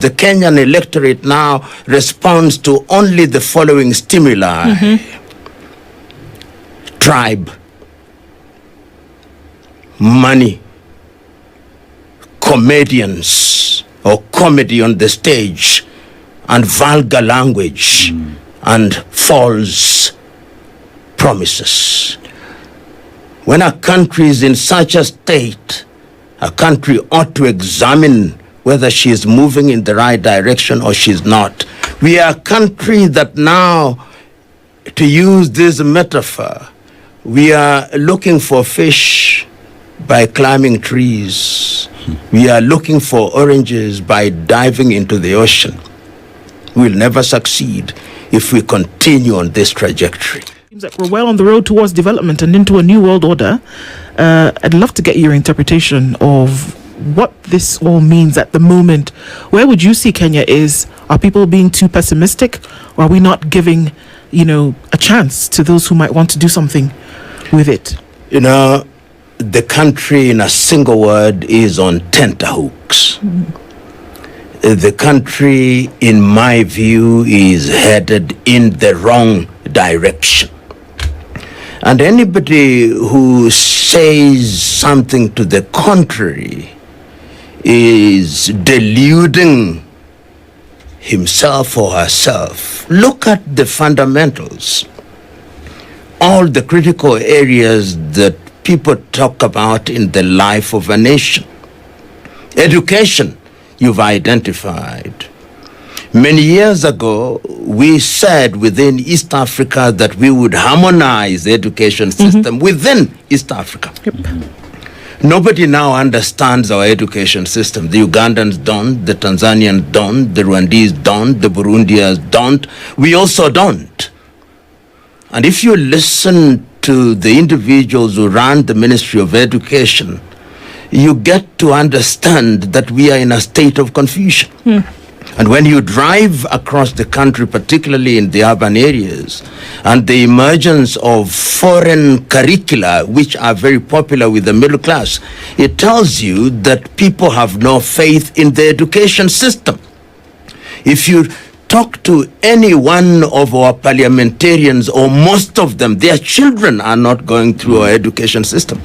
The Kenyan electorate now responds to only the following stimuli. Tribe, money, comedians or comedy on the stage, and vulgar language and false promises. When a country is in such a state, a country ought to examine whether she is moving in the right direction or she's not. We are a country that now, to use this metaphor, we are looking for fish by climbing trees. We are looking for oranges by diving into the ocean. We'll never succeed if we continue on this trajectory. Seems like we're well on the road towards development and into a new world order. I'd love to get your interpretation of what this all means at the moment. Where would you see Kenya is? Are people being too pessimistic, or are we not giving, a chance to those who might want to do something with it? The country, in a single word, is on tenterhooks. The country, in my view, is headed in the wrong direction. And anybody who says something to the contrary is deluding himself or herself. Look at the fundamentals. All the critical areas that people talk about in the life of a nation. Education, you've identified. Many years ago, we said within East Africa that we would harmonize the education system within East Africa. Nobody now understands our education system. The Ugandans don't, the Tanzanians don't, the Rwandese don't, the Burundians don't. We also don't. And if you listen to the individuals who run the Ministry of Education, you get to understand that we are in a state of confusion. And when you drive across the country, particularly in the urban areas, and the emergence of foreign curricula, which are very popular with the middle class, it tells you that people have no faith in the education system. If you talk to any one of our parliamentarians, or most of them, their children are not going through our education system.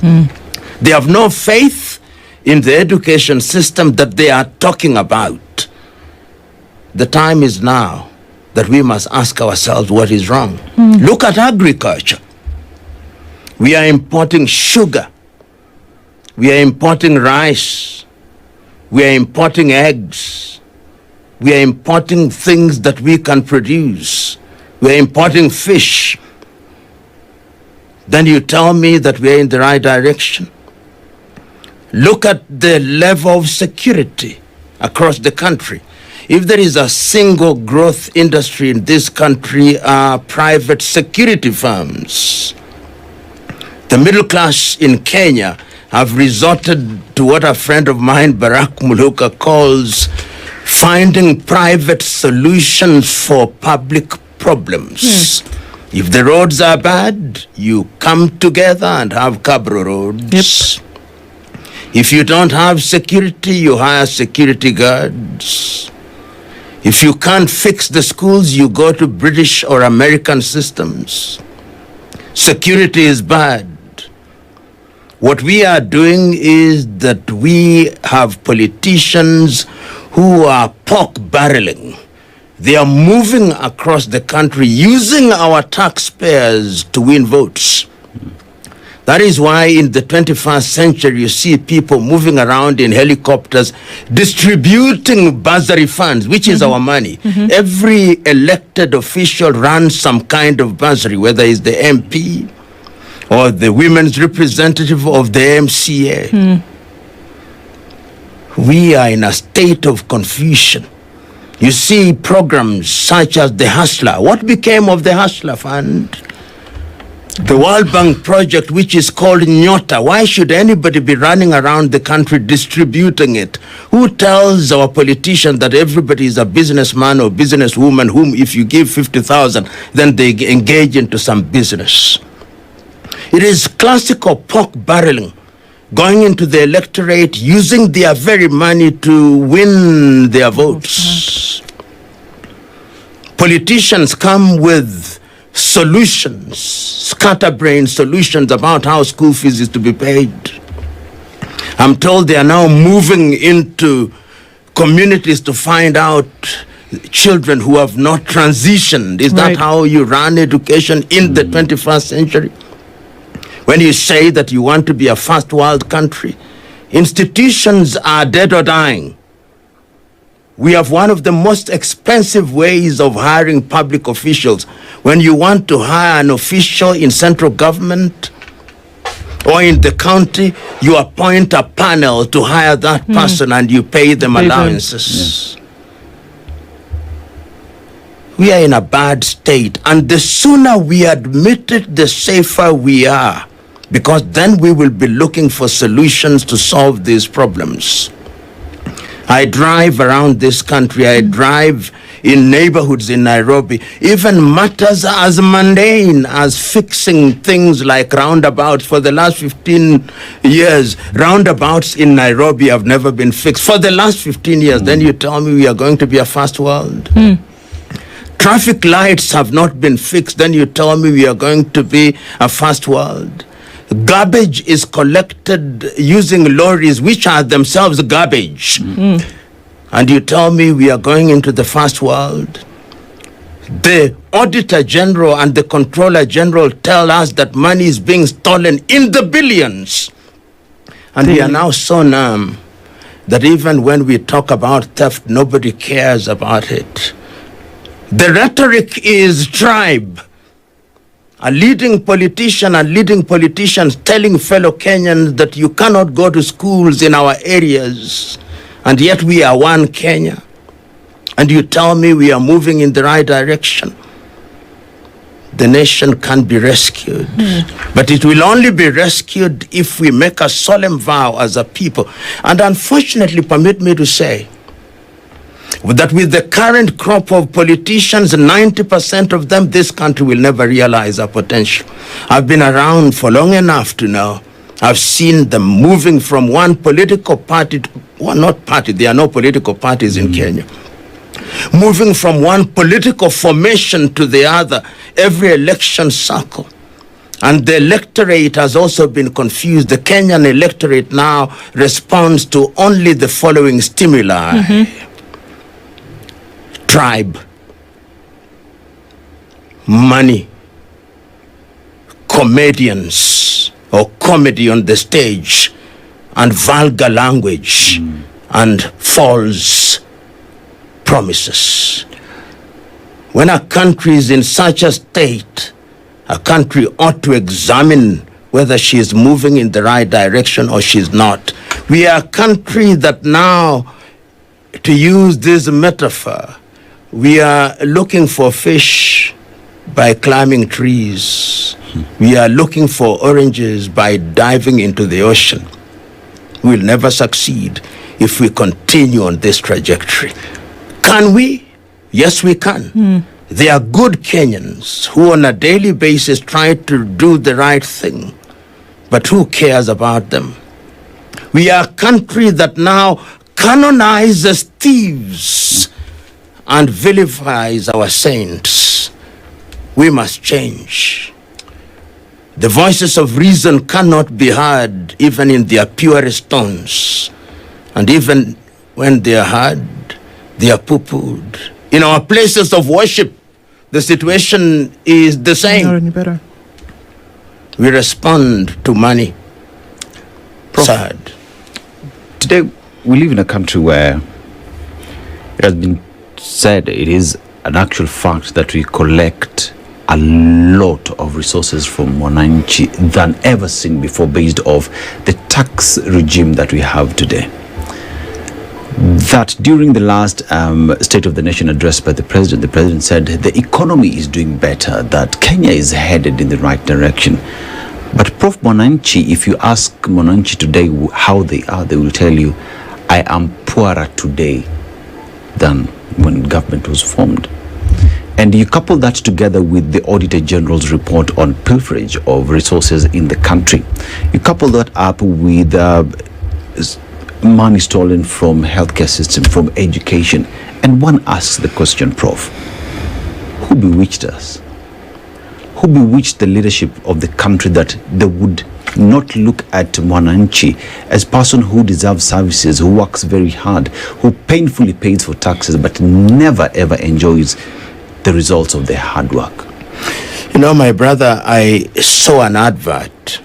They have no faith in the education system that they are talking about. The time is now that we must ask ourselves what is wrong. Look at agriculture. We are importing sugar. We are importing rice. We are importing eggs. We are importing things that we can produce. We are importing fish. Then you tell me that we are in the right direction. Look at the level of security across the country. If there is a single growth industry in this country, are private security firms. The middle class in Kenya have resorted to what a friend of mine, Barack Muluka, calls finding private solutions for public problems. If the roads are bad, you come together and have Cabro roads. If you don't have security, you hire security guards. If you can't fix the schools, you go to British or American systems. Security is bad. What we are doing is that we have politicians who are pork barreling. They are moving across the country using our taxpayers to win votes. That is why in the 21st century, you see people moving around in helicopters, distributing bursary funds, which is our money. Every elected official runs some kind of bursary, whether it's the MP or the women's representative of the MCA. We are in a state of confusion. You see programs such as the Hustler. What became of the Hustler Fund? The World Bank project, which is called Nyota. Why should anybody be running around the country distributing it? Who tells our politicians that everybody is a businessman or businesswoman whom if you give 50,000, then they engage into some business? It is classical pork barreling going into the electorate, using their very money to win their votes. Politicians come with solutions, scatterbrain solutions about how school fees is to be paid. I'm told they are now moving into communities to find out children who have not transitioned. Is that how you run education in the 21st century? When you say that you want to be a first world country, institutions are dead or dying. We have one of the most expensive ways of hiring public officials. When you want to hire an official in central government or in the county, you appoint a panel to hire that person and you pay them allowances. We are in a bad state, and the sooner we admit it, the safer we are, because then we will be looking for solutions to solve these problems. I drive around this country, I drive in neighborhoods in Nairobi, even matters as mundane as fixing things like roundabouts. For the last 15 years, roundabouts in Nairobi have never been fixed. For the last 15 years, then you tell me we are going to be a first world. Traffic lights have not been fixed, then you tell me we are going to be a first world. Garbage is collected using lorries, which are themselves garbage. And you tell me we are going into the first world. The Auditor General and the Controller General tell us that money is being stolen in the billions. And we are now so numb that even when we talk about theft, nobody cares about it. The rhetoric is tribe. A leading politician and leading politicians telling fellow Kenyans that you cannot go to schools in our areas, and yet we are one Kenya. And you tell me we are moving in the right direction. The nation can be rescued. But it will only be rescued if we make a solemn vow as a people. And unfortunately, permit me to say, that with the current crop of politicians, 90% of them, this country will never realize our potential. I've been around for long enough to know. I've seen them moving from one political party to, well, not party, there are no political parties in Kenya. Moving from one political formation to the other, every election cycle. And the electorate has also been confused. The Kenyan electorate now responds to only the following stimuli. Tribe, money, comedians or comedy on the stage, and vulgar language and false promises. When a country is in such a state, a country ought to examine whether she is moving in the right direction or she's not. We are a country that now, to use this metaphor, we are looking for fish by climbing trees. We are looking for oranges by diving into the ocean. We'll never succeed if we continue on this trajectory. Can we? Yes, we can. There are good Kenyans who on a daily basis try to do the right thing. But who cares about them? We are a country that now canonizes thieves and vilifies our saints. We must change. The voices of reason cannot be heard even in their purest tones. And even when they are heard, they are poo-pooed. In our places of worship, the situation is the same. Not any better. We respond to money. Prof, Sad. today we live in a country where it has been said, it is an actual fact that we collect a lot of resources from Mwananchi than ever seen before, based off the tax regime that we have today. That during the last State of the Nation address by the president said the economy is doing better, that Kenya is headed in the right direction. But Prof Mwananchi, if you ask Mwananchi today how they are, they will tell you, I am poorer today than when government was formed. And you couple that together with the Auditor General's report on pilferage of resources in the country. You couple that up with money stolen from healthcare system, from education. And one asks the question, Prof, who bewitched us? Who bewitched the leadership of the country that they would not look at Mwananchi as person who deserves services, who works very hard, who painfully pays for taxes, but never ever enjoys the results of their hard work? You know, my brother, I saw an advert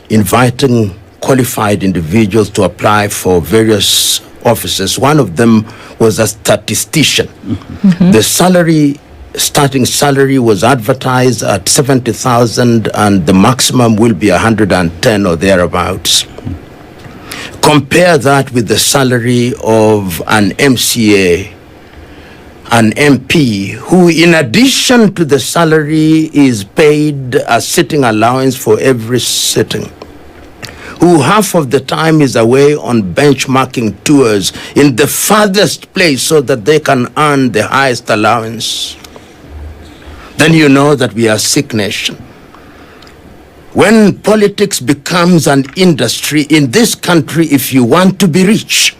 inviting qualified individuals to apply for various offices. One of them was a statistician. Mm-hmm. The starting salary was advertised at 70,000 and the maximum will be 110 or thereabouts. Compare that with the salary of an MCA, an MP, who in addition to the salary is paid a sitting allowance for every sitting, who half of the time is away on benchmarking tours in the farthest place so that they can earn the highest allowance. Then you know that we are a sick nation. When politics becomes an industry in this country, if you want to be rich,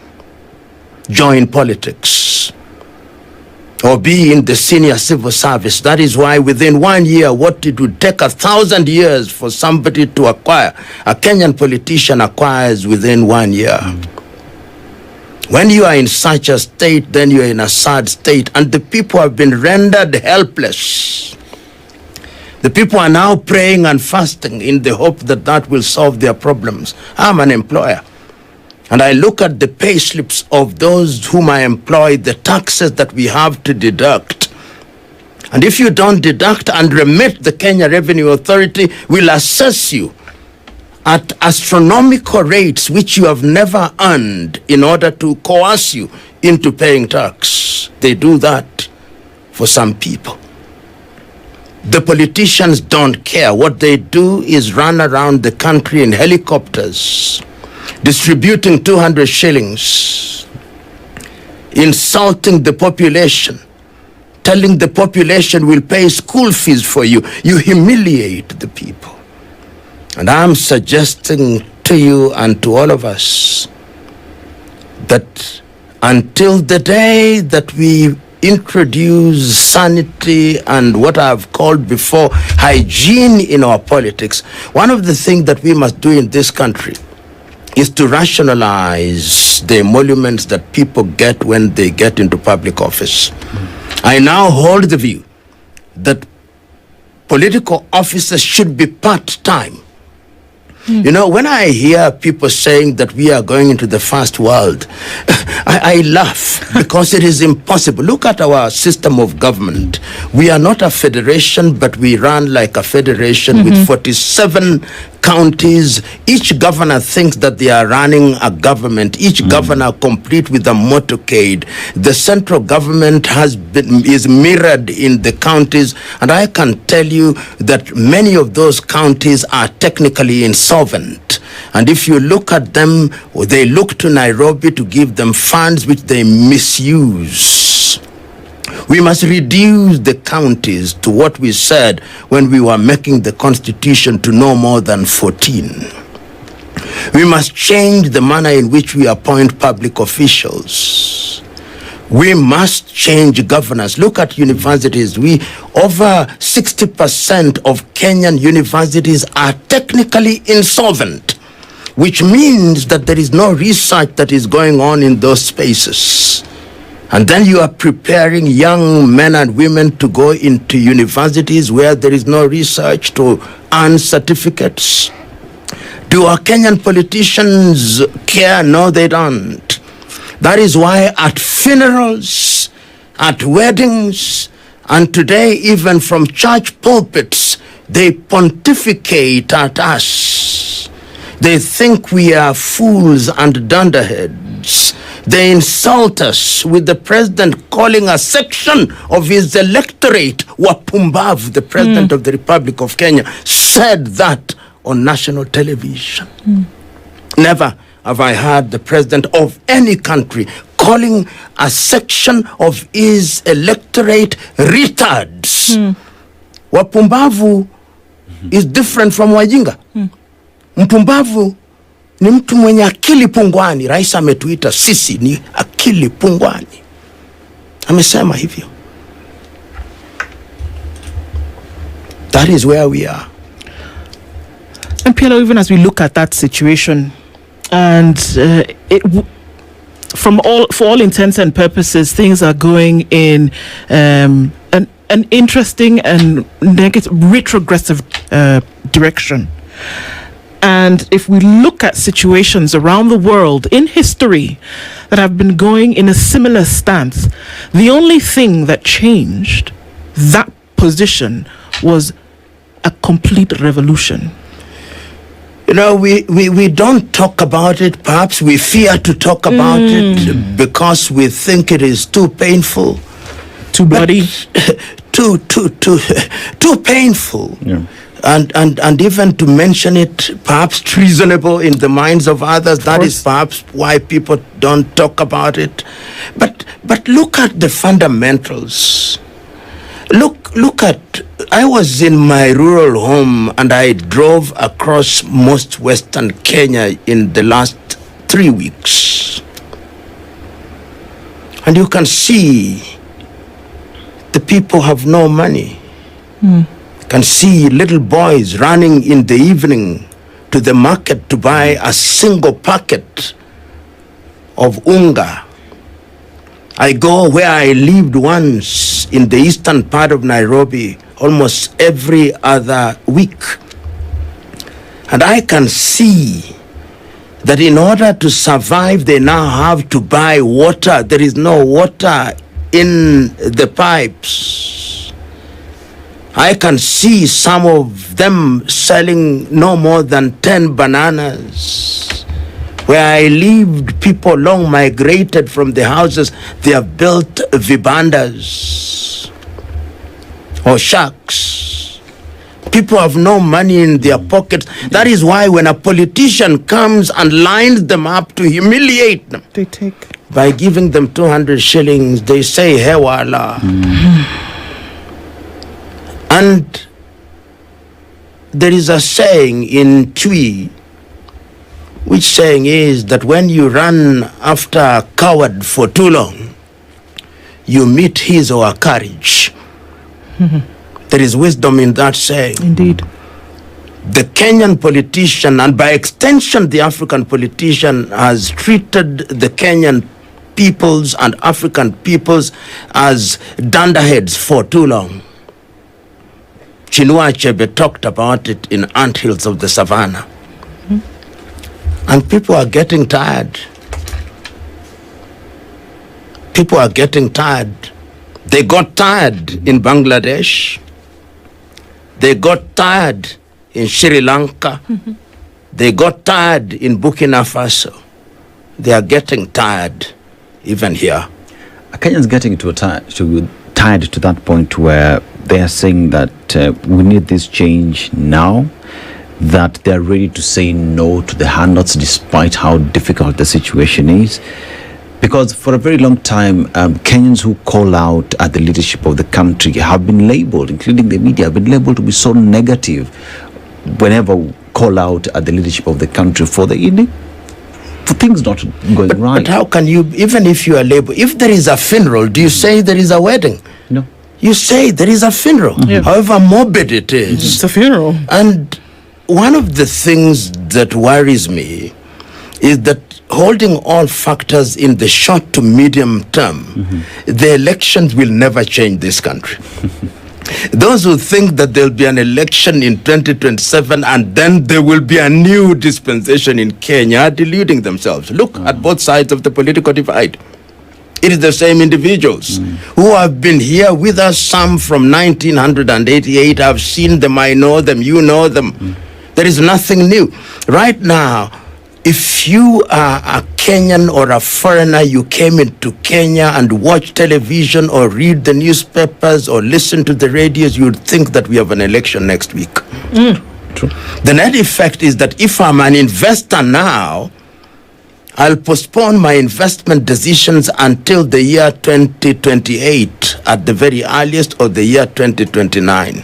join politics or be in the senior civil service. That is why within 1 year, what it would take 1,000 years for somebody to acquire, a Kenyan politician acquires within 1 year. When you are in such a state, then you are in a sad state, and the people have been rendered helpless. The people are now praying and fasting in the hope that that will solve their problems. I'm an employer, and I look at the pay slips of those whom I employ, the taxes that we have to deduct. And if you don't deduct and remit, the Kenya Revenue Authority will assess you at astronomical rates which you have never earned in order to coerce you into paying tax. They do that for some people. The politicians don't care. What they do is run around the country in helicopters, distributing 200 shillings, insulting the population, telling the population will pay school fees for you. You humiliate the people. And I'm suggesting to you and to all of us that until the day that we introduce sanity and what I've called before hygiene in our politics, one of the things that we must do in this country is to rationalize the emoluments that people get when they get into public office. I now hold the view that political officers should be part-time. You know, when I hear people saying that we are going into the first world, I laugh because it is impossible. Look at our system of government. We are not a federation, but we run like a federation with 47 counties. Each governor thinks that they are running a government. Each governor complete with a motorcade. The central government is mirrored in the counties, and I can tell you that many of those counties are technically insolvent. And if you look at them, they look to Nairobi to give them funds which they misuse. We must reduce the counties to what we said when we were making the constitution, to no more than 14. We must change the manner in which we appoint public officials. We must change governance. Look at universities. Over 60% of Kenyan universities are technically insolvent, which means that there is no research that is going on in those spaces. And then you are preparing young men and women to go into universities where there is no research to earn certificates. Do our Kenyan politicians care? No, they don't. That is why at funerals, at weddings, and today even from church pulpits, they pontificate at us. They think we are fools and dunderheads. They insult us, with the president calling a section of his electorate Wapumbavu. The president of the Republic of Kenya said that on national television. Never have I heard the president of any country calling a section of his electorate retards. Wapumbavu is different from wajinga. Mpumbavu ni mtu mwenye akili pungwani. Rais ametuita sisi ni akili pungwani. Amesema hivyo. That is where we are. And PLO, even as we look at that situation, and for all intents and purposes, things are going in an interesting and negative, retrogressive direction. And if we look at situations around the world in history that have been going in a similar stance, the only thing that changed that position was a complete revolution. You know, we don't talk about it. Perhaps we fear to talk about it because we think it is too painful. Too bloody. Too painful. Yeah. And even to mention it, perhaps treasonable in the minds of others. That is perhaps why people don't talk about it. But look at the fundamentals. Look at, I was in my rural home and I drove across most western Kenya in the last 3 weeks. And you can see the people have no money. You can see little boys running in the evening to the market to buy a single packet of unga. I go where I lived once in the eastern part of Nairobi almost every other week. And I can see that in order to survive, they now have to buy water. There is no water in the pipes. I can see some of them selling no more than 10 bananas. Where I lived, people long migrated from the houses. They have built vibandas or shacks. People have no money in their pockets. That is why when a politician comes and lines them up to humiliate them, They take. by giving them 200 shillings, they say, Hewala. And there is a saying in Twi, which saying is that when you run after a coward for too long, you meet his or her courage. There is wisdom in that saying. Indeed. The Kenyan politician, and by extension the African politician, has treated the Kenyan peoples and African peoples as dunderheads for too long. Chinua Achebe talked about it in Anthills of the Savannah. And people are getting tired. People are getting tired. They got tired in Bangladesh. They got tired in Sri Lanka. They got tired in Burkina Faso. They are getting tired even here. Are Kenyans getting tired to that point where they are saying that we need this change now, that they're ready to say no to the handouts despite how difficult the situation is? Because for a very long time, Kenyans who call out at the leadership of the country have been labeled, including the media, have been labeled to be so negative whenever we call out at the leadership of the country for things not going right. But how can you, even if you are labeled, if there is a funeral, do you say there is a wedding? No. You say there is a funeral, however morbid it is. It's a funeral. And one of the things that worries me is that holding all factors in the short to medium term, the elections will never change this country. Those who think that there'll be an election in 2027 and then there will be a new dispensation in Kenya are deluding themselves. Look at both sides of the political divide. It is the same individuals who have been here with us, some from 1988. I've seen them, I know them, you know them. There is nothing new. Right now, if you are a Kenyan or a foreigner, you came into Kenya and watch television or read the newspapers or listen to the radios, you'd think that we have an election next week. True. The net effect is that if I'm an investor now, I'll postpone my investment decisions until the year 2028 at the very earliest, or the year 2029.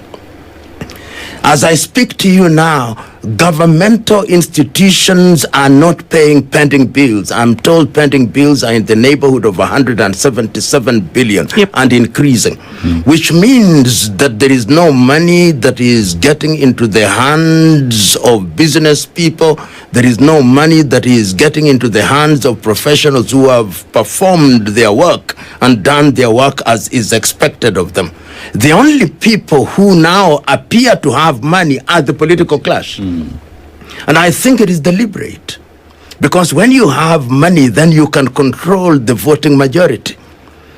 As I speak to you now, governmental institutions are not paying pending bills. I'm told pending bills are in the neighborhood of 177 billion and increasing, which means that there is no money that is getting into the hands of business people. There is no money that is getting into the hands of professionals who have performed their work and done their work as is expected of them. The only people who now appear to have money are the political class. And I think it is deliberate. Because when you have money, then you can control the voting majority.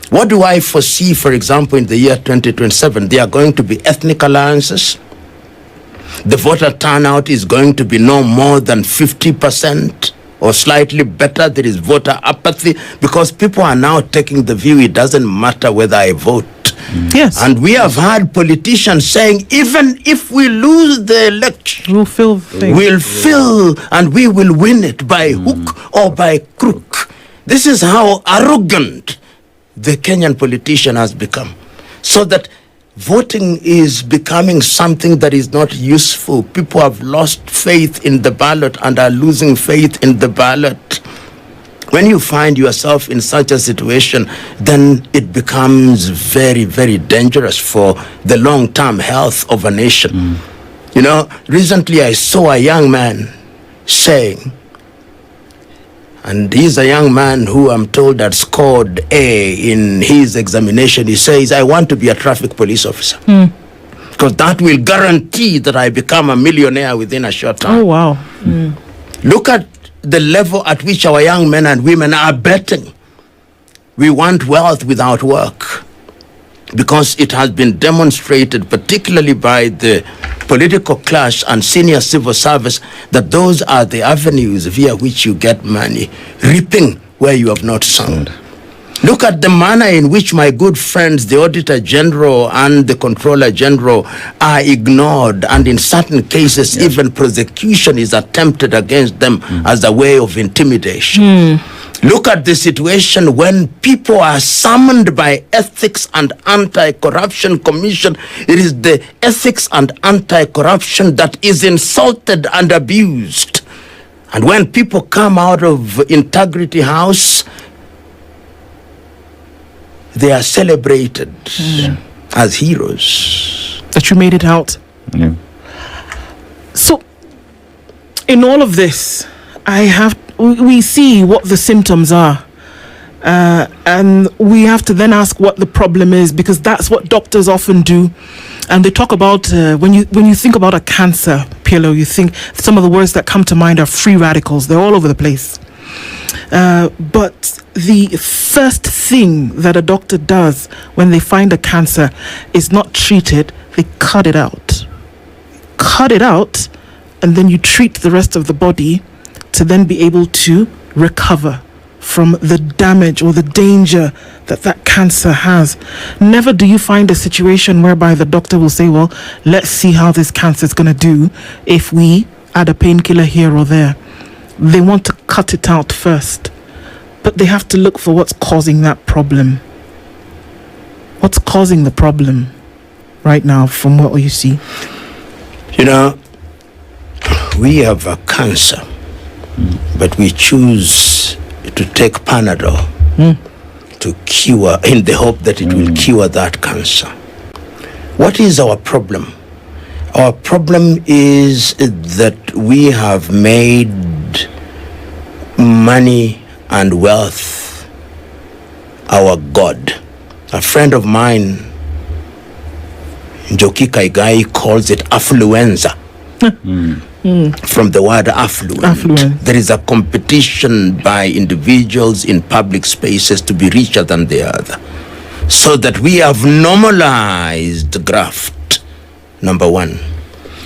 What do I foresee, for example, in the year 2027? There are going to be ethnic alliances. The voter turnout is going to be no more than 50% or slightly better. There is voter apathy because people are now taking the view it doesn't matter whether I vote. Yes. And we have had politicians saying, even if we lose the election, We'll fill and we will win it by hook or by crook. This is how arrogant the Kenyan politician has become. So that voting is becoming something that is not useful. People have lost faith in the ballot and are losing faith in the ballot. When you find yourself in such a situation, then it becomes very, very dangerous for the long-term health of a nation. You know, recently I saw a young man saying, and he's a young man who I'm told had scored A in his examination. He says, I want to be a traffic police officer. Because that will guarantee that I become a millionaire within a short time. Oh, wow. Look at the level at which our young men and women are betting. We want wealth without work, because it has been demonstrated, particularly by the political class and senior civil service, that those are the avenues via which you get money, reaping where you have not sown. Look at the manner in which my good friends, the Auditor General and the Controller General, are ignored, and in certain cases, even prosecution is attempted against them as a way of intimidation. Look at the situation when people are summoned by Ethics and Anti-Corruption Commission. It is the Ethics and Anti-Corruption that is insulted and abused. And when people come out of Integrity House, they are celebrated as heroes. That you made it out. So, in all of this, we see what the symptoms are. And we have to then ask what the problem is, because that's what doctors often do. And they talk about, when you think about a cancer, PLO, you think some of the words that come to mind are free radicals. They're all over the place. But the first thing that a doctor does when they find a cancer is not treat it, they cut it out. Cut it out, and then you treat the rest of the body to then be able to recover from the damage or the danger that cancer has. Never do you find a situation whereby the doctor will say, well, let's see how this cancer is going to do if we add a painkiller here or there. They want to cut it out first, but they have to look for what's causing that problem. What's causing the problem right now from what you see? You know, we have a cancer, but we choose to take Panadol to cure, in the hope that it will cure that cancer. What is our problem? Our problem is that we have made money and wealth our God. A friend of mine, Njoki Kaigai, calls it affluenza. From the word affluent. There is a competition by individuals in public spaces to be richer than the other. So that we have normalized graft, number one.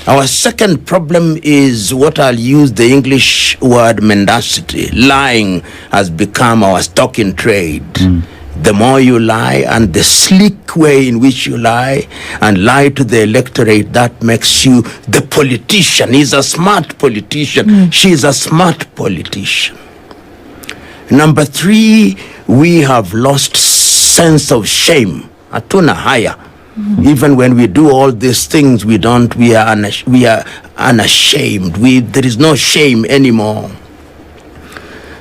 Our second problem is what I'll use the English word mendacity. Lying has become our stock in trade. The more you lie, and the sleek way in which you lie and lie to the electorate, that makes you the politician. He's a smart politician. She's a smart politician. Number 3, we have lost sense of shame. Hatuna haya. Even when we do all these things, we are unashamed. There is no shame anymore.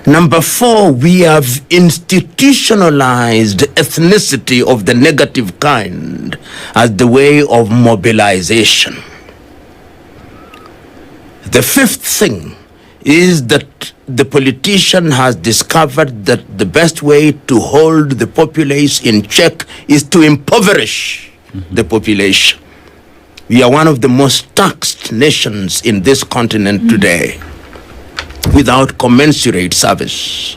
Number 4, we have institutionalized ethnicity of the negative kind as the way of mobilization. The 5th thing is that the politician has discovered that the best way to hold the populace in check is to impoverish the population. We are one of the most taxed nations in this continent today, without commensurate service.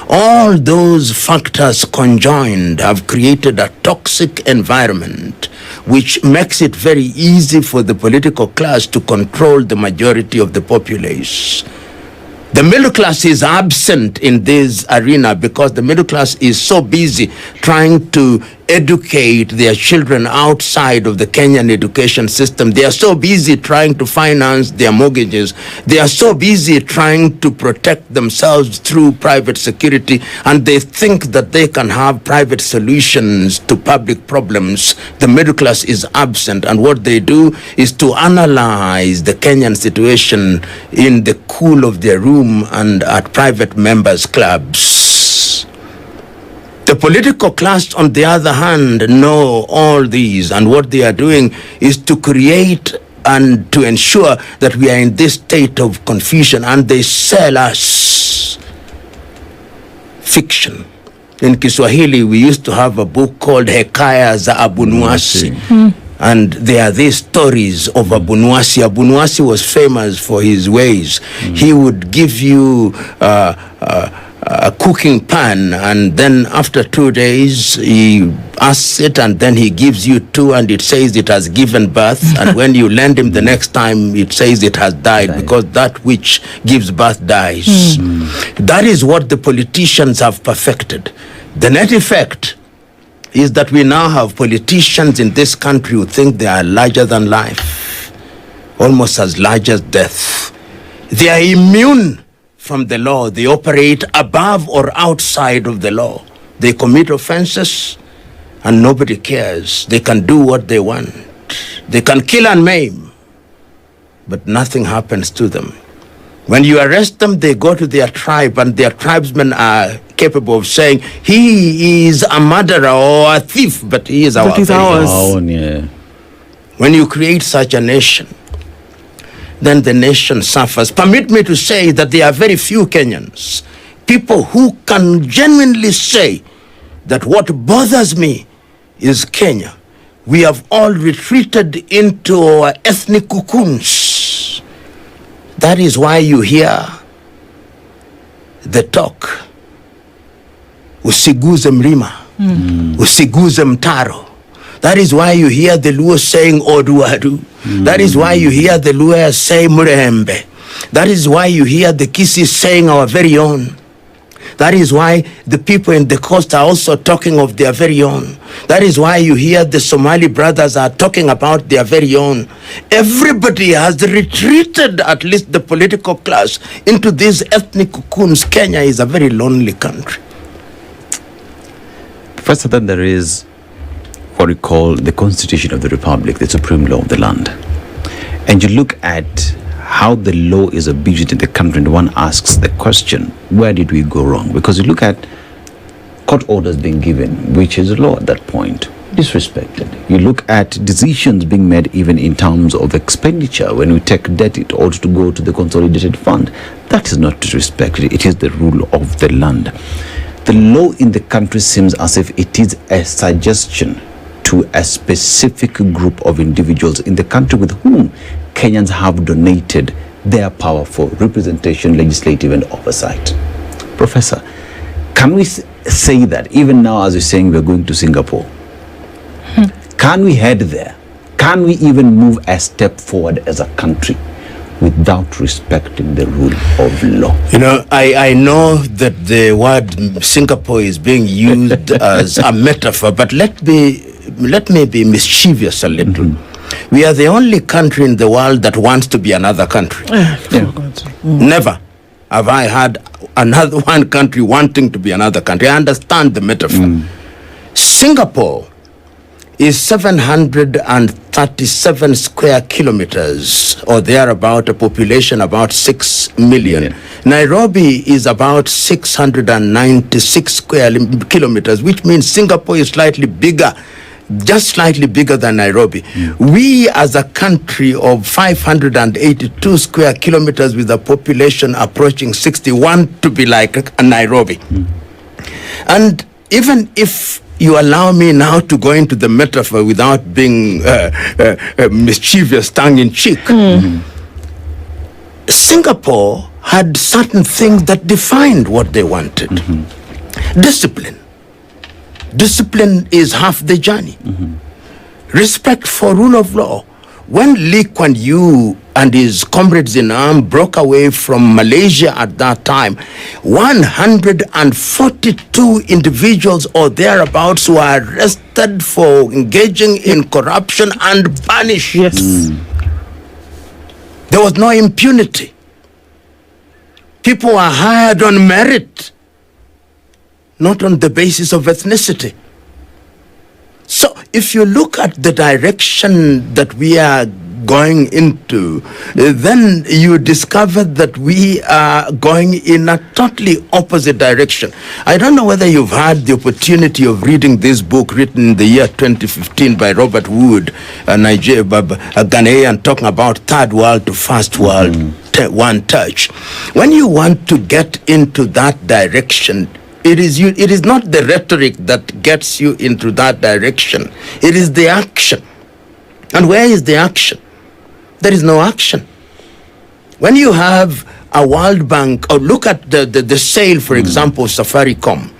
All those factors conjoined have created a toxic environment which makes it very easy for the political class to control the majority of the populace. The middle class is absent in this arena because the middle class is so busy trying to educate their children outside of the Kenyan education system. They are so busy trying to finance their mortgages. They are so busy trying to protect themselves through private security, and they think that they can have private solutions to public problems. The middle class is absent, and what they do is to analyze the Kenyan situation in the cool of their room and at private members' clubs. The political class, on the other hand, know all these, and what they are doing is to create and to ensure that we are in this state of confusion, and they sell us fiction. In Kiswahili, we used to have a book called Hekaya za Abunuwasi. And there are these stories of Abunuwasi. Abunuwasi was famous for his ways. He would give you a cooking pan, and then after 2 days he asks it, and then he gives you 2, and it says it has given birth. And when you lend him the next time, it says it has died, because that which gives birth dies. That is what the politicians have perfected. The net effect is that we now have politicians in this country who think they are larger than life, almost as large as death. They are immune from the law. They operate above or outside of the law. They commit offenses and nobody cares. They can do what they want. They can kill and maim, but nothing happens to them. When you arrest them, they go to their tribe, and their tribesmen are capable of saying, he is a murderer or a thief, but he is our ours. Yeah. When you create such a nation, then the nation suffers. Permit me to say that there are very few Kenyans, people who can genuinely say that what bothers me is Kenya. We have all retreated into our ethnic cocoons. That is why you hear the talk, usiguze mlima, usiguze mtaro. That is why you hear the Luo saying Oduadu. That is why you hear the Luo say Murembe. That is why you hear the Kisi saying our very own. That is why the people in the coast are also talking of their very own. That is why you hear the Somali brothers are talking about their very own. Everybody has retreated, at least the political class, into these ethnic cocoons. Kenya is a very lonely country. Professor, then there is what we call the Constitution of the Republic, the supreme law of the land. And you look at how the law is abused in the country, and one asks the question, where did we go wrong? Because you look at court orders being given, which is law at that point, disrespected. You look at decisions being made even in terms of expenditure. When we take debt, it ought to go to the consolidated fund. That is not disrespected. It is the rule of the land. The law in the country seems as if it is a suggestion to a specific group of individuals in the country with whom Kenyans have donated their power for representation, legislative and oversight. Professor, can we say that even now, as you're saying, we're going to Singapore, can we head there? Can we even move a step forward as a country without respecting the rule of law? You know, I know that the word Singapore is being used as a metaphor, but let me be mischievous a little. We are the only country in the world that wants to be another country. Never. have I had another one country wanting to be another country. I understand the metaphor. Singapore is 737 square kilometers, or thereabout, a population about 6 million. Yeah. Nairobi is about 696 square kilometers, which means Singapore is slightly bigger, just slightly bigger than Nairobi. We, as a country of 582 square kilometers with a population approaching 61, to be like Nairobi. And even if you allow me now to go into the metaphor without being mischievous, tongue-in-cheek, Singapore had certain things that defined what they wanted. Discipline. Discipline is half the journey. Respect for rule of law. When Lee Kuan Yew and his comrades in arms broke away from Malaysia at that time, 142 individuals or thereabouts were arrested for engaging in corruption and punished. Yes. There was no impunity. People were hired on merit, not on the basis of ethnicity. So if you look at the direction that we are going into, then you discover that we are going in a totally opposite direction. I don't know whether you've had the opportunity of reading this book written in the year 2015 by Robert Wood, a Ghanaian, talking about third world to first world, one touch. When you want to get into that direction, it is not the rhetoric that gets you into that direction. It is the action. And where is the action? There is no action. When you have a World Bank, or look at the sale, for example, Safaricom,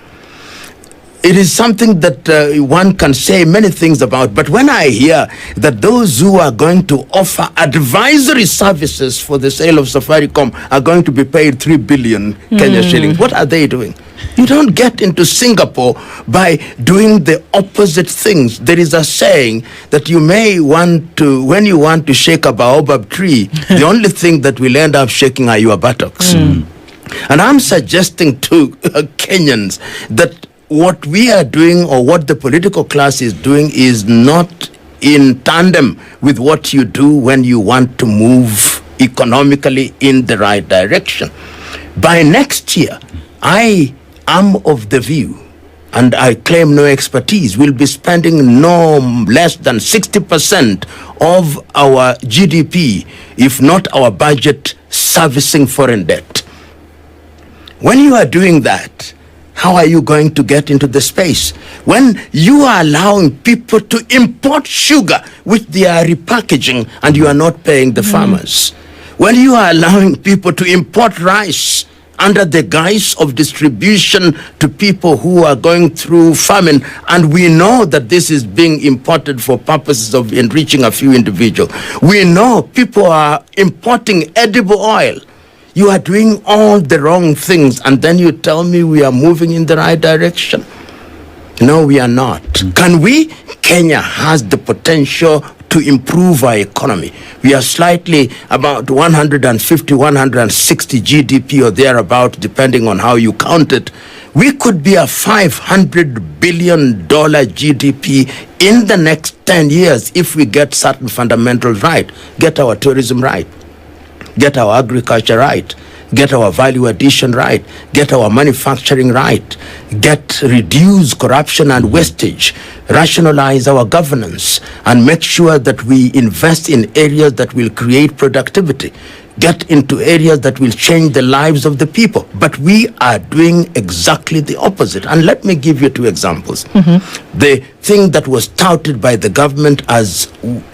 it is something that one can say many things about. But when I hear that those who are going to offer advisory services for the sale of Safaricom are going to be paid 3 billion Kenya shillings, what are they doing? You don't get into Singapore by doing the opposite things. There is a saying that you may want to, when you want to shake a baobab tree, the only thing that will end up shaking are your buttocks. And I'm suggesting to Kenyans that what we are doing, or what the political class is doing, is not in tandem with what you do when you want to move economically in the right direction. By next year, I am of the view, and I claim no expertise, we'll be spending no less than 60% of our GDP, if not our budget, servicing foreign debt. When you are doing that, how are you going to get into the space? When you are allowing people to import sugar, which they are repackaging, and you are not paying the farmers. When you are allowing people to import rice under the guise of distribution to people who are going through famine, and we know that this is being imported for purposes of enriching a few individuals. We know people are importing edible oil. You are doing all the wrong things, and then you tell me we are moving in the right direction. No, we are not. Can we? Kenya has the potential to improve our economy. We are slightly about 150, 160 GDP or thereabout, depending on how you count it. We could be a $500 billion GDP in the next 10 years if we get certain fundamentals right. Get our tourism right. Get our agriculture right, get our value addition right, get our manufacturing right, reduce corruption and wastage, rationalize our governance, and make sure that we invest in areas that will create productivity, get into areas that will change the lives of the people. But we are doing exactly the opposite. And let me give you two examples. The thing that was touted by the government as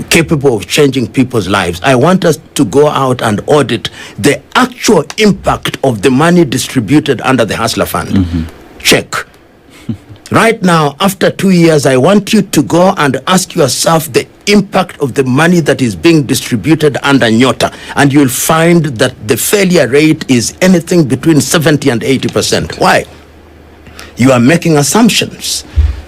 capable of changing people's lives, I want us to go out and audit the actual impact of the money distributed under the Hustler Fund. Check. Right now, after 2 years, I want you to go and ask yourself the impact of the money that is being distributed under Nyota, and you'll find that the failure rate is anything between 70 and 80%. Why? You are making assumptions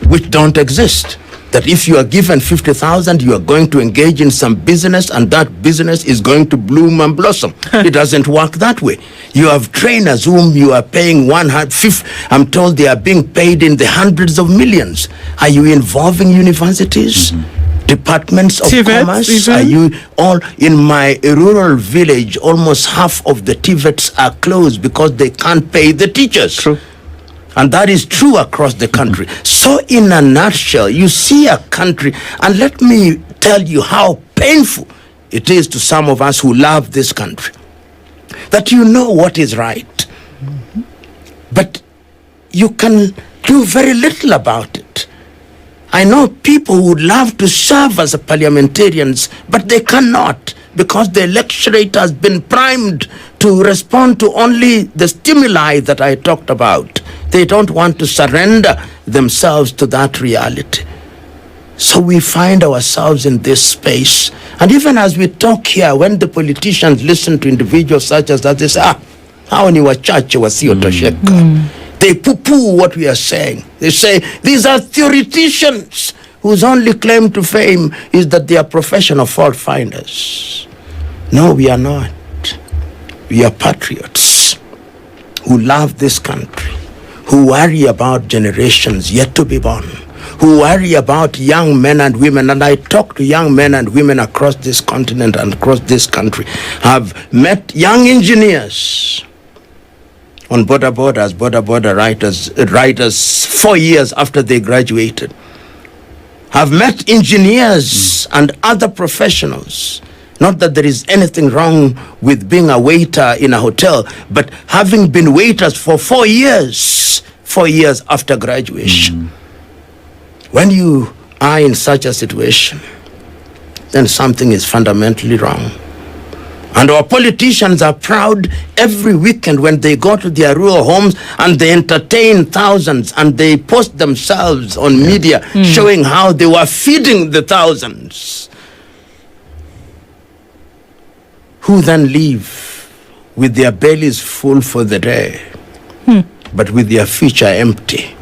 which don't exist. That if you are given 50,000, you are going to engage in some business, and that business is going to bloom and blossom. It doesn't work that way. You have trainers whom you are paying 150. I'm told they are being paid in the hundreds of millions. Are you involving universities? Departments of TVETs, commerce? even? Are you all in my rural village? Almost half of the TVETs are closed because they can't pay the teachers. True. And that is true across the country. So in a nutshell, you see a country, and let me tell you how painful it is to some of us who love this country, that you know what is right, but you can do very little about it. I know people who would love to serve as parliamentarians, but they cannot, because the electorate has been primed to respond to only the stimuli that I talked about. They don't want to surrender themselves to that reality. So we find ourselves in this space. And even as we talk here, when the politicians listen to individuals such as that, they say, how ni wachache wasiotosheka. They poo-poo what we are saying. They say, these are theoreticians whose only claim to fame is that they are professional fault finders. No, we are not. We are patriots who love this country, who worry about generations yet to be born, who worry about young men and women. And I talk to young men and women across this continent and across this country. I've met young engineers on border writers 4 years after they graduated. I've met engineers and other professionals. Not that there is anything wrong with being a waiter in a hotel, but having been waiters for 4 years after graduation. When you are in such a situation, then something is fundamentally wrong. And our politicians are proud every weekend when they go to their rural homes and they entertain thousands and they post themselves on media showing how they were feeding the thousands, who then leave with their bellies full for the day, but with their future empty.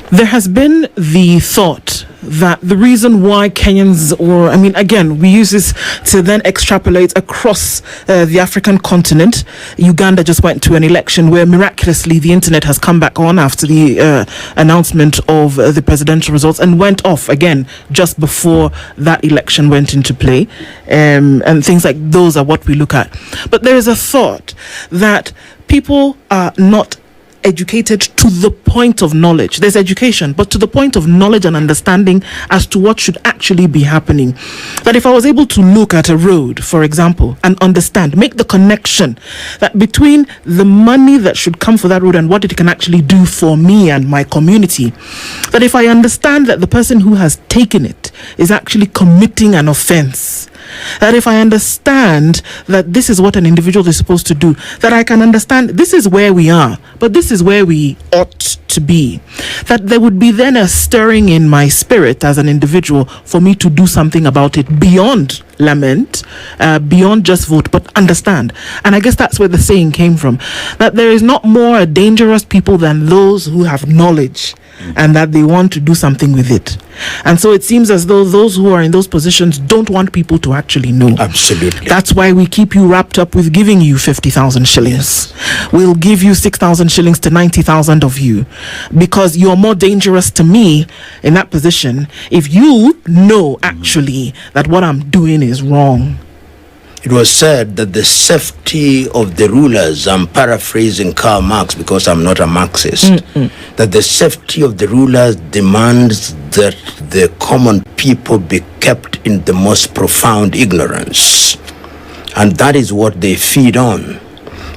There has been the thought that the reason why Kenyans, or I mean, again, we use this to then extrapolate across the African continent. Uganda just went to an election where miraculously the internet has come back on after the announcement of the presidential results, and went off again just before that election went into play. And things like those are what we look at. But there is a thought that people are not educated to the point of knowledge. There's education, but to the point of knowledge and understanding as to what should actually be happening. That if I was able to look at a road, for example, and understand, make the connection that between the money that should come for that road and what it can actually do for me and my community, that if I understand that the person who has taken it is actually committing an offense, that if I understand that this is what an individual is supposed to do, that I can understand this is where we are, but this is where we ought to be, that there would be then a stirring in my spirit as an individual for me to do something about it beyond lament, beyond just vote, but understand. And I guess that's where the saying came from, that there is not more dangerous people than those who have knowledge and that they want to do something with it. And so it seems as though those who are in those positions don't want people to actually know. Absolutely. That's why we keep you wrapped up with giving you 50,000 shillings. We'll give you 6,000 shillings to 90,000 of you, because you're more dangerous to me in that position if you know actually that what I'm doing is wrong. It was said that the safety of the rulers, I'm paraphrasing Karl Marx because I'm not a Marxist, that the safety of the rulers demands that the common people be kept in the most profound ignorance. And that is what they feed on.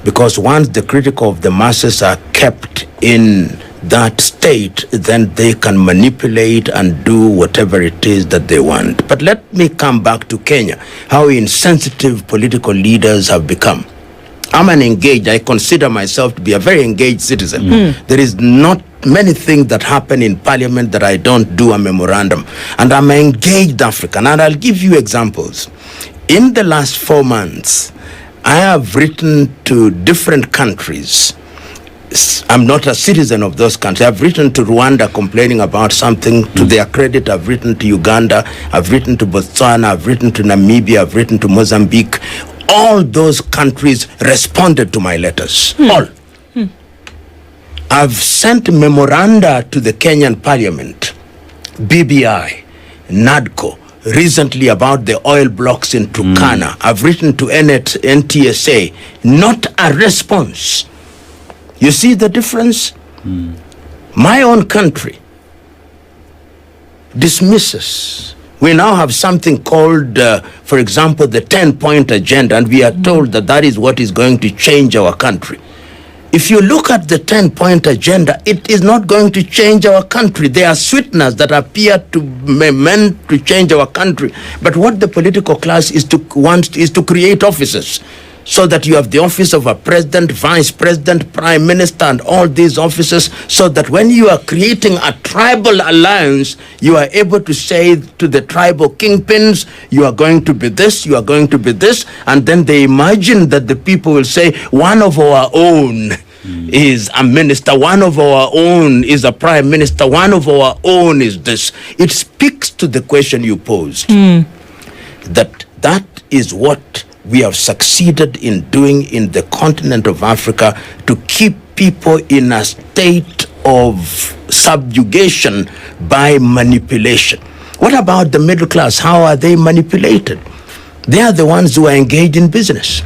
Because once the critical of the masses are kept in that state, then they can manipulate and do whatever it is that they want. But let me come back to Kenya, how insensitive political leaders have become. I'm I consider myself to be a very engaged citizen. There is not many things that happen in parliament that I don't do a memorandum. And I'm an engaged African, and I'll give you examples. In the last 4 months, I have written to different countries I'm not a citizen of those countries. I've written to Rwanda complaining about something. To their credit, I've written to Uganda, I've written to Botswana, I've written to Namibia, I've written to Mozambique. All those countries responded to my letters. All. I've sent memoranda to the Kenyan Parliament, BBI, NADCO, recently about the oil blocks in Turkana. I've written to NTSA, not a response. You see the difference? My own country dismisses. We now have something called, for example, the 10-point agenda, and we are told that that is what is going to change our country. If you look at the 10-point agenda, it is not going to change our country. There are sweeteners that appear to be meant to change our country. But what the political class wants is to create offices, so that you have the office of a president, vice president, prime minister, and all these offices, so that when you are creating a tribal alliance, you are able to say to the tribal kingpins, you are going to be this, you are going to be this, and then they imagine that the people will say, one of our own is a minister, one of our own is a prime minister, one of our own is this. It speaks to the question you posed, that is what we have succeeded in doing in the continent of Africa, to keep people in a state of subjugation by manipulation. What about the middle class? How are they manipulated? They are the ones who are engaged in business.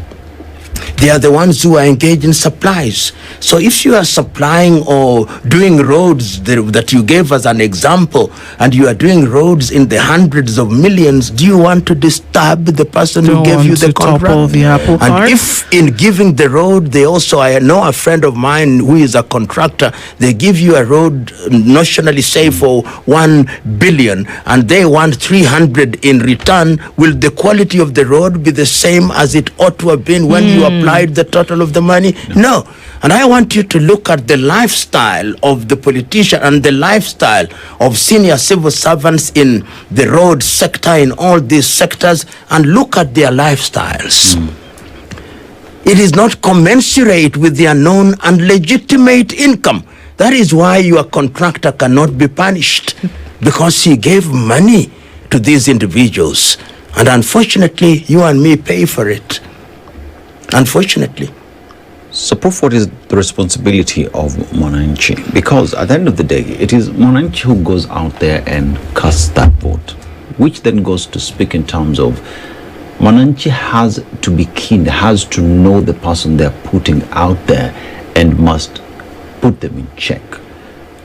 They are the ones who are engaged in supplies. So if you are supplying or doing roads that you gave as an example, and you are doing roads in the hundreds of millions, do you want to disturb the person who gave you the contract? The apple cart? And if in giving the road, they also, I know a friend of mine who is a contractor, they give you a road notionally say for 1 billion, and they want 300 in return, will the quality of the road be the same as it ought to have been when you applied the total of the money? No. And I want you to look at the lifestyle of the politician and the lifestyle of senior civil servants in the road sector, in all these sectors, and look at their lifestyles. It is not commensurate with their known and legitimate income. That is why your contractor cannot be punished, because he gave money to these individuals. And unfortunately, you and me pay for it. Unfortunately. So, Prof, what is the responsibility of Mwananchi? Because at the end of the day, it is Mwananchi who goes out there and casts that vote, which then goes to speak in terms of Mwananchi has to be keen, has to know the person they're putting out there and must put them in check.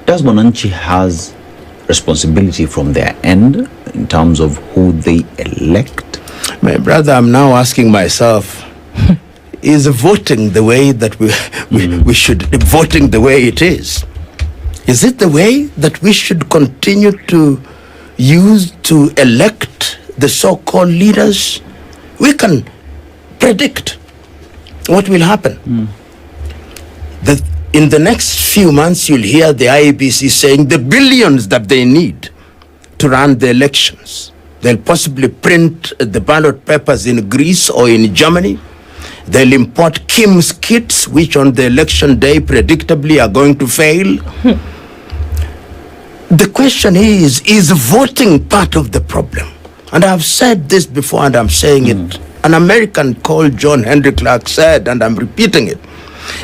Does Mwananchi has responsibility from their end in terms of who they elect? My brother, I'm now asking myself, is voting the way that we should, voting the way it is it the way that we should continue to use to elect the so-called leaders? We can predict what will happen. In the next few months, you'll hear the IEBC saying the billions that they need to run the elections. They'll possibly print the ballot papers in Greece or in Germany. They'll import Kim's kits, which on the election day predictably are going to fail. The question is voting part of the problem? And I've said this before, and I'm saying it. An American called John Henry Clark said, and I'm repeating it,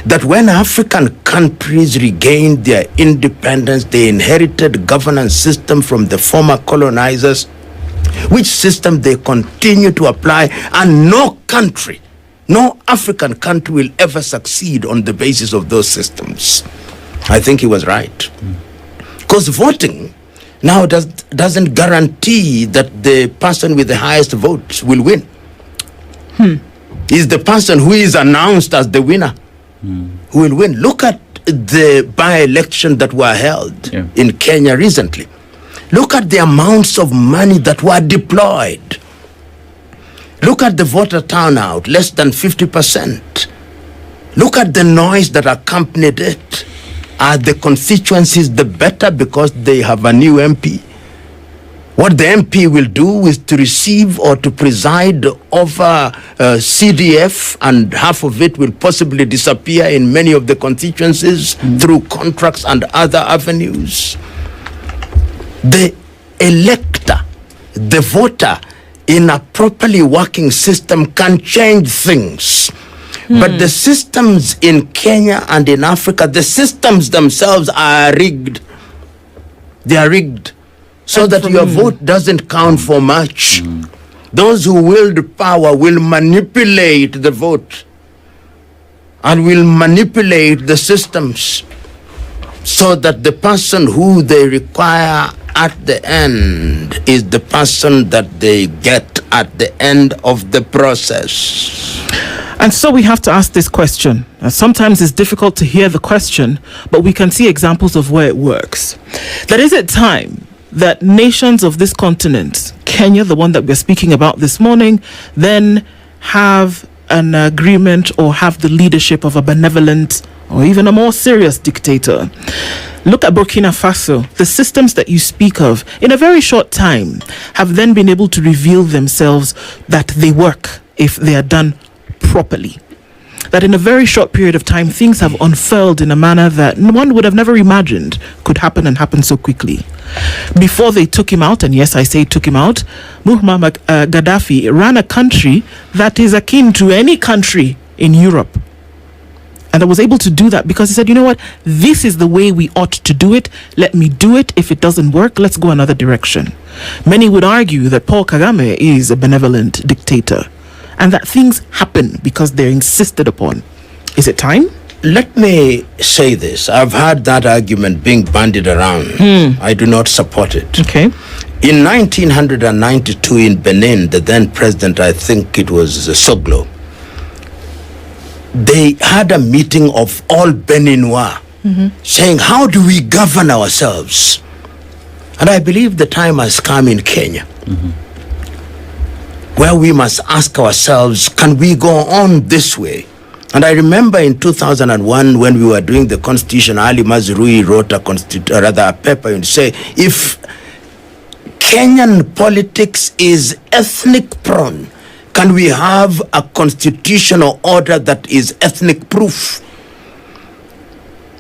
that when African countries regained their independence, they inherited governance system from the former colonizers, which system they continue to apply, and no country, no African country will ever succeed on the basis of those systems. I think he was right. Because voting now doesn't guarantee that the person with the highest votes will win. Is the person who is announced as the winner who will win. Look at the by-election that were held in Kenya recently. Look at the amounts of money that were deployed. Look at the voter turnout, less than 50%. Look at the noise that accompanied it. Are the constituencies the better because they have a new MP? What the MP will do is to receive or to preside over CDF, and half of it will possibly disappear in many of the constituencies through contracts and other avenues. The elector, the voter, in a properly working system can change things. But the systems in Kenya and in Africa, the systems themselves are rigged. They are rigged so that your vote doesn't count for much. Those who wield power will manipulate the vote and will manipulate the systems so that the person who they require at the end is the person that they get at the end of the process. And so we have to ask this question. Sometimes it's difficult to hear the question, but we can see examples of where it works. That is it time that nations of this continent, Kenya, the one that we're speaking about this morning, then have an agreement or have the leadership of a benevolent or even a more serious dictator. Look at Burkina Faso. The systems that you speak of in a very short time have then been able to reveal themselves that they work if they are done properly. That in a very short period of time, things have unfurled in a manner that one would have never imagined could happen and happen so quickly. Before they took him out, and yes, I say took him out, Muammar Gaddafi ran a country that is akin to any country in Europe. And I was able to do that because he said, you know what, this is the way we ought to do it. Let me do it. If it doesn't work, let's go another direction. Many would argue that Paul Kagame is a benevolent dictator and that things happen because they're insisted upon. Is it time? Let me say this. I've heard that argument being bandied around. I do not support it. Okay. In 1992 in Benin, the then president, I think it was Soglo, they had a meeting of all Beninois saying, how do we govern ourselves? And I believe the time has come in Kenya where we must ask ourselves, can we go on this way? And I remember in 2001 when we were doing the constitution, Ali Mazrui wrote a paper and say, if Kenyan politics is ethnic prone, can we have a constitutional order that is ethnic proof?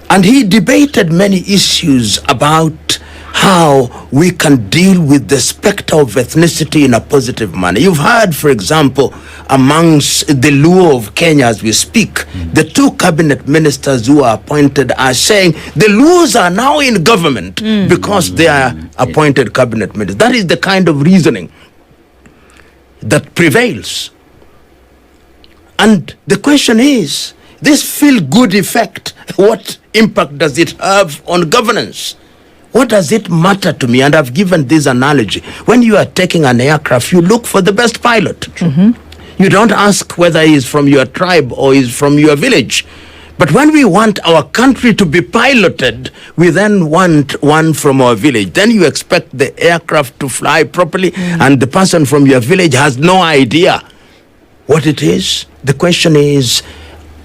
And he debated many issues about how we can deal with the specter of ethnicity in a positive manner. You've heard, for example, amongst the Luo of Kenya as we speak, the two cabinet ministers who are appointed are saying the Luos are now in government because they are appointed cabinet ministers. That is the kind of reasoning that prevails. And the question is, this feel-good effect, what impact does it have on governance? What does it matter to me? And I've given this analogy. When you are taking an aircraft, you look for the best pilot. You don't ask whether he is from your tribe or is from your village. But when we want our country to be piloted, we then want one from our village. Then you expect the aircraft to fly properly, and the person from your village has no idea what it is. The question is,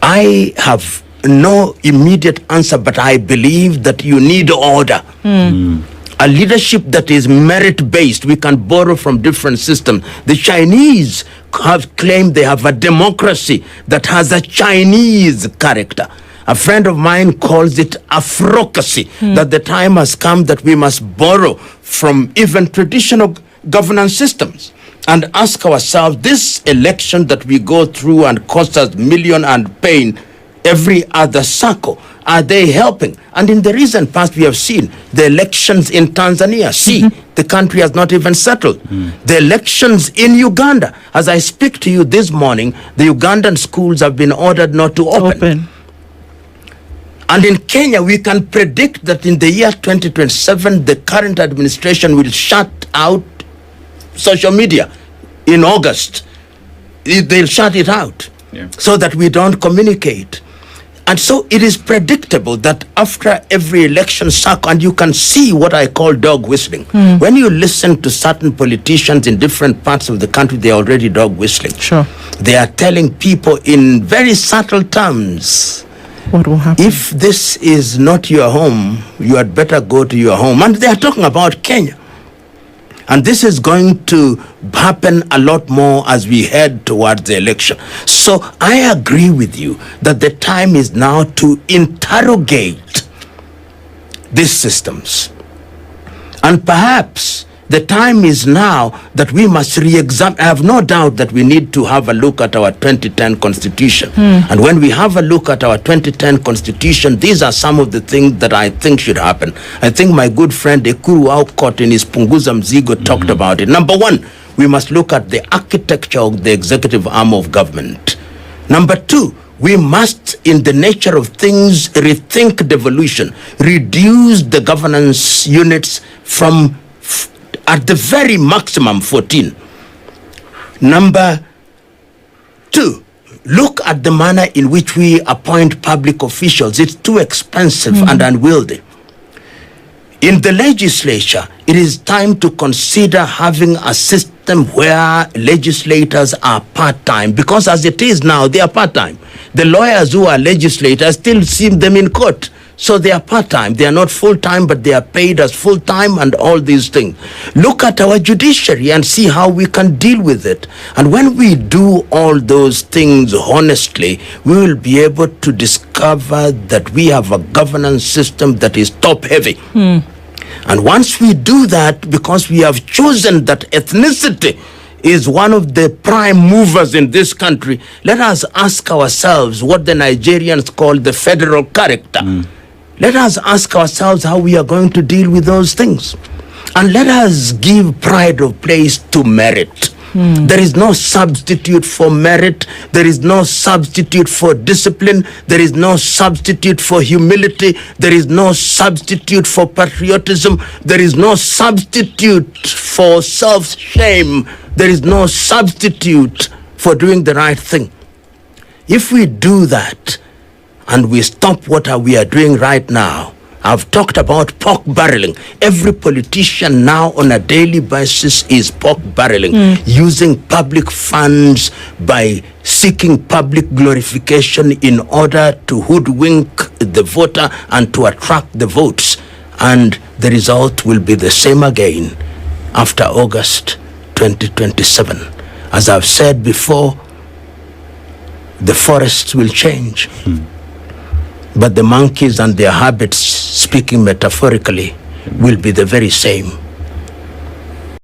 I have no immediate answer, but I believe that you need order. A leadership that is merit-based. We can borrow from different systems. The Chinese have claimed they have a democracy that has a Chinese character. A friend of mine calls it Afrocracy, that the time has come that we must borrow from even traditional governance systems and ask ourselves, this election that we go through and cost us millions and pain every other circle, are they helping? And in the recent past, we have seen the elections in Tanzania. The country has not even settled. The elections in Uganda. As I speak to you this morning, the Ugandan schools have been ordered not to open. And in Kenya, we can predict that in the year 2027, the current administration will shut out social media in August. They'll shut it out so that we don't communicate. And so it is predictable that after every election cycle, and you can see what I call dog whistling. When you listen to certain politicians in different parts of the country, they are already dog whistling. Sure. They are telling people in very subtle terms, what will happen? if this is not your home, you had better go to your home. And they are talking about Kenya. And this is going to happen a lot more as we head towards the election. So I agree with you that the time is now to interrogate these systems. And perhaps the time is now that we must re-examine. I have no doubt that we need to have a look at our 2010 constitution. And when we have a look at our 2010 constitution, these are some of the things that I think should happen. I think my good friend Ekuru Aukot in his Punguza Mzigo talked about it. Number one, we must look at the architecture of the executive arm of government. Number two, we must, in the nature of things, rethink devolution, reduce the governance units from at the very maximum 14. Number two, look at the manner in which we appoint public officials. It's too expensive and unwieldy. In the legislature, it is time to consider having a system where legislators are part-time, because as it is now, they are part-time. The lawyers who are legislators still see them in court. So they are part-time. They are not full-time, but they are paid as full-time and all these things. Look at our judiciary and see how we can deal with it. And when we do all those things honestly, we will be able to discover that we have a governance system that is top-heavy. And once we do that, because we have chosen that ethnicity is one of the prime movers in this country, let us ask ourselves what the Nigerians call the federal character. Let us ask ourselves how we are going to deal with those things. And let us give pride of place to merit. There is no substitute for merit. There is no substitute for discipline. There is no substitute for humility. There is no substitute for patriotism. There is no substitute for self-shame. There is no substitute for doing the right thing. If we do that, and we stop what we are doing right now. I've talked about pork barreling. Every politician now on a daily basis is pork barreling, using public funds by seeking public glorification in order to hoodwink the voter and to attract the votes. And the result will be the same again after August 2027. As I've said before, the forests will change. But the monkeys and their habits, speaking metaphorically, will be the very same.